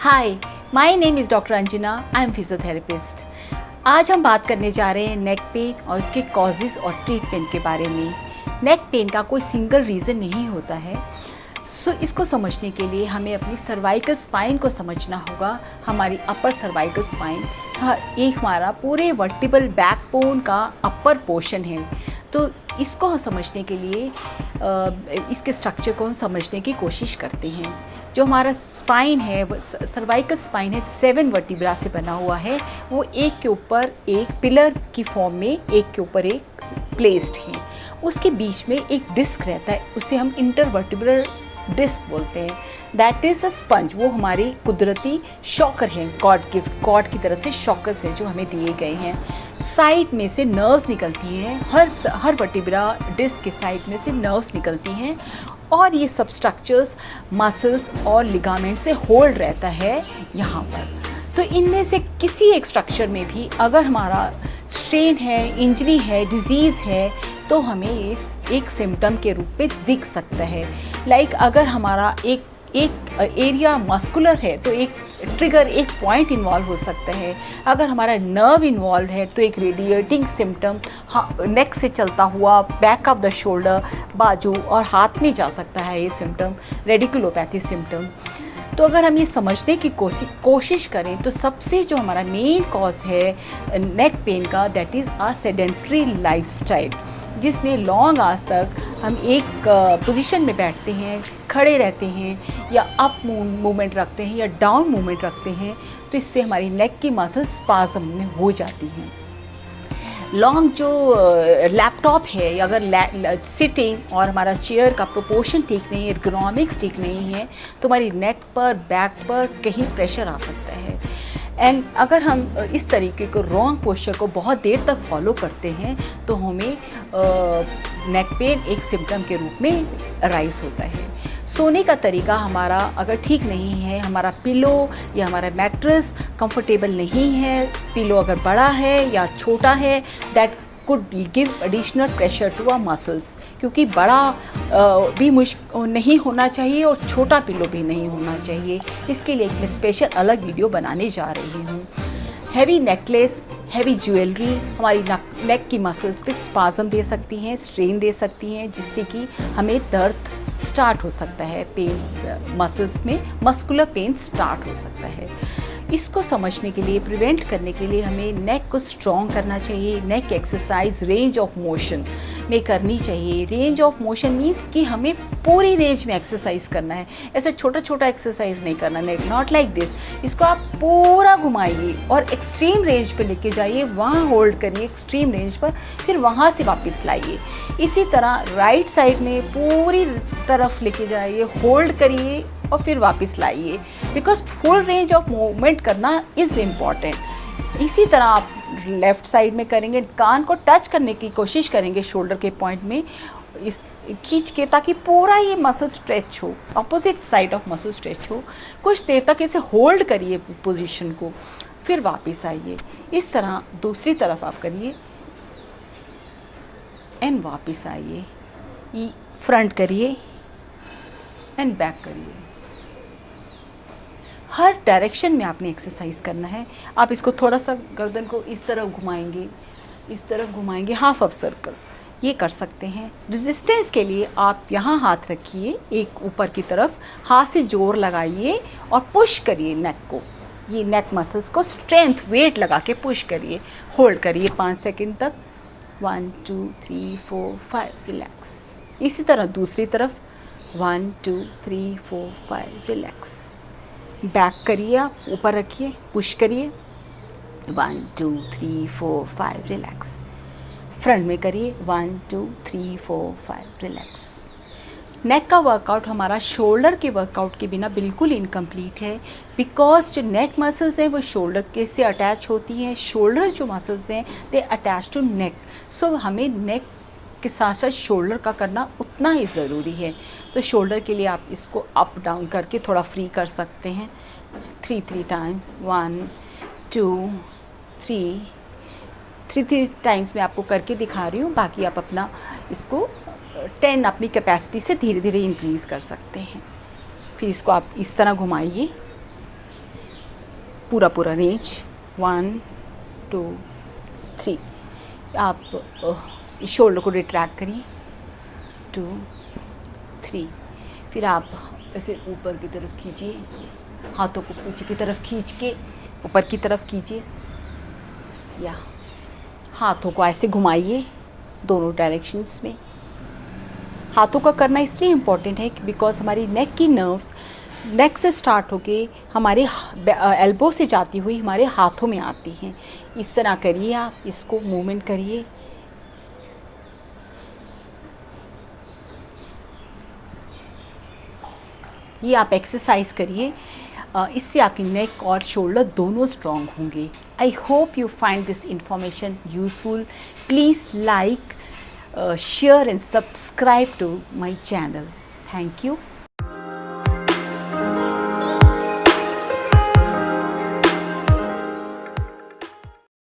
Hi, my name is doctor Anjana. I am physiotherapist. आज हम बात करने जा रहे हैं नेक पेन और इसके कॉजेज़ और ट्रीटमेंट के बारे में। नेक पेन का कोई सिंगल रीज़न नहीं होता है। इसको समझने के लिए हमें अपनी सर्वाइकल स्पाइन को समझना होगा। हमारी अपर सर्वाइकल स्पाइन एक हमारा पूरे वर्टिबल बैकबोन का अपर पोर्शन है। तो इसको समझने के लिए इसके स्ट्रक्चर को हम समझने की कोशिश करते हैं। जो हमारा स्पाइन है, सर्वाइकल स्पाइन है, 7 वर्टिब्रा से बना हुआ है। वो एक के ऊपर एक पिलर की फॉर्म में एक के ऊपर एक प्लेस्ड है। उसके बीच में एक डिस्क रहता है, उसे हम इंटरवर्टिब्रल डिस्क बोलते हैं। That is a sponge. वो हमारे कुदरती शॉकर हैं, गॉड गिफ्ट, गॉड की तरफ से शॉकर्स हैं जो हमें दिए गए हैं। साइड में से नर्व्स निकलती हैं, हर वर्टिब्रा डिस्क के साइड में से नर्व्स निकलती हैं और ये सब स्ट्रक्चर्स मसल्स और लिगामेंट से होल्ड रहता है यहाँ पर। तो इनमें से किसी एक स्ट्रक्चर में भी अगर हमारा स्ट्रेन है, इंजरी है, डिजीज़ है, तो हमें इस एक सिम्टम के रूप में दिख सकता है। लाइक अगर हमारा एक एरिया मस्कुलर है तो एक ट्रिगर, एक पॉइंट इन्वॉल्व हो सकता है। अगर हमारा नर्व इन्वॉल्व है तो एक रेडिएटिंग सिम्टम नेक से चलता हुआ बैक ऑफ द शोल्डर, बाजू और हाथ में जा सकता है। ये सिम्टम रेडिकुलोपैथी सिम्टम। तो अगर हम ये समझने की कोशिश करें तो सबसे जो हमारा मेन कॉज है नेक पेन का, that is a sedentary lifestyle, जिसमें लॉन्ग आवर्स तक हम एक पोजीशन में बैठते हैं, खड़े रहते हैं, या अप मूवमेंट रखते हैं या डाउन मूवमेंट रखते हैं। तो इससे हमारी नेक की मसल्स स्पाज़म में हो जाती हैं। लॉन्ग जो लैपटॉप है, या अगर सिटिंग और हमारा चेयर का प्रोपोर्शन ठीक नहीं है, एर्गोनॉमिक्स ठीक नहीं है, तो हमारी नेक पर, बैक पर कहीं प्रेशर आ सकता है। एंड अगर हम इस तरीके को रॉन्ग पोस्चर को बहुत देर तक फॉलो करते हैं तो हमें नेक पेन एक सिम्टम के रूप में राइज होता है। सोने का तरीका हमारा अगर ठीक नहीं है, हमारा पिलो या हमारा मैट्रेस कंफर्टेबल नहीं है, पिलो अगर बड़ा है या छोटा है, that could give additional pressure to our muscles, क्योंकि बड़ा भी नहीं होना चाहिए और छोटा पिलो भी नहीं होना चाहिए। इसके लिए मैं स्पेशल अलग वीडियो बनाने जा रही हूँ। हैवी नेकलेस, हैवी ज्वेलरी हमारी नेक की मसल्स पे स्पाज़म दे सकती हैं, स्ट्रेन दे सकती हैं, जिससे कि हमें दर्द स्टार्ट हो सकता है, पेन मसल्स में मस्कुलर पेन स्टार्ट हो सकता है। इसको समझने के लिए, प्रिवेंट करने के लिए हमें नेक को स्ट्रॉन्ग करना चाहिए। नेक एक्सरसाइज रेंज ऑफ मोशन में करनी चाहिए। रेंज ऑफ मोशन मीन्स कि हमें पूरी रेंज में एक्सरसाइज करना है, ऐसे छोटा छोटा एक्सरसाइज नहीं करना, नॉट लाइक दिस। इसको आप पूरा घुमाइए और एक्सट्रीम रेंज पे लेके जाइए, वहाँ होल्ड करिए एक्सट्रीम रेंज पर, फिर वहाँ से वापस लाइए। इसी तरह राइट साइड में पूरी तरफ लेके जाइए, होल्ड करिए और फिर वापस लाइए, because full range of movement करना इज़ इम्पॉर्टेंट। इसी तरह आप लेफ़्ट साइड में करेंगे, कान को टच करने की कोशिश करेंगे शोल्डर के पॉइंट में, इस खींच के, ताकि पूरा ये मसल स्ट्रेच हो, opposite side of muscle stretch हो। कुछ देर तक इसे होल्ड करिए पोजीशन को, फिर वापस आइए। इस तरह दूसरी तरफ आप करिए एंड वापस आइए। फ्रंट करिए एंड बैक करिए। हर डायरेक्शन में आपने एक्सरसाइज करना है। आप इसको थोड़ा सा गर्दन को इस तरफ घुमाएंगे, इस तरफ घुमाएंगे, हाफ ऑफ सर्कल, ये कर सकते हैं। रेजिस्टेंस के लिए आप यहाँ हाथ रखिए एक ऊपर की तरफ, हाथ से जोर लगाइए और पुश करिए नेक को, ये नेक मसल्स को स्ट्रेंथ, वेट लगा के पुश करिए, होल्ड करिए 5 सेकंड तक। 1 2 3 4 5 रिलैक्स। इसी तरह दूसरी तरफ 1 2 3 4 5 रिलैक्स। बैक करिए, आप ऊपर रखिए, पुश करिए, 1 2 3 4 5 रिलैक्स। फ्रंट में करिए 1 2 3 4 5 रिलैक्स। नेक का वर्कआउट हमारा शोल्डर के वर्कआउट के बिना बिल्कुल इनकम्प्लीट है, बिकॉज जो नेक मसल्स हैं वो शोल्डर के से अटैच होती हैं। शोल्डर जो मसल्स हैं दे अटैच टू नेक। सो हमें नेक के साथ साथ शोल्डर का करना उतना ही ज़रूरी है। तो शोल्डर के लिए आप इसको अप डाउन करके थोड़ा फ्री कर सकते हैं 3 टाइम्स। 1 2 3 टाइम्स मैं आपको करके दिखा रही हूँ। बाकी आप अपना इसको 10 अपनी कैपेसिटी से धीरे धीरे इंक्रीज़ कर सकते हैं। फिर इसको आप इस तरह घुमाइए पूरा पूरा रेंज 1 2 3। आप शोल्डर को रिट्रैक्ट करिए 2 3। फिर आप ऐसे ऊपर की तरफ खींचिए, हाथों को पीछे की तरफ खींच के ऊपर की तरफ कीजिए, या हाथों को ऐसे घुमाइए दोनों डायरेक्शंस में। हाथों का करना इसलिए इम्पॉर्टेंट है बिकॉज हमारी नेक की नर्व्स नेक से स्टार्ट होके हमारे एल्बो से जाती हुई हमारे हाथों में आती हैं। इस तरह करिए, आप इसको मूवमेंट करिए। ये आप एक्सरसाइज करिए, इससे आपकी नेक और शोल्डर दोनों स्ट्रॉन्ग होंगे। I hope you find this information useful. Please like, share and subscribe to my channel. Thank you.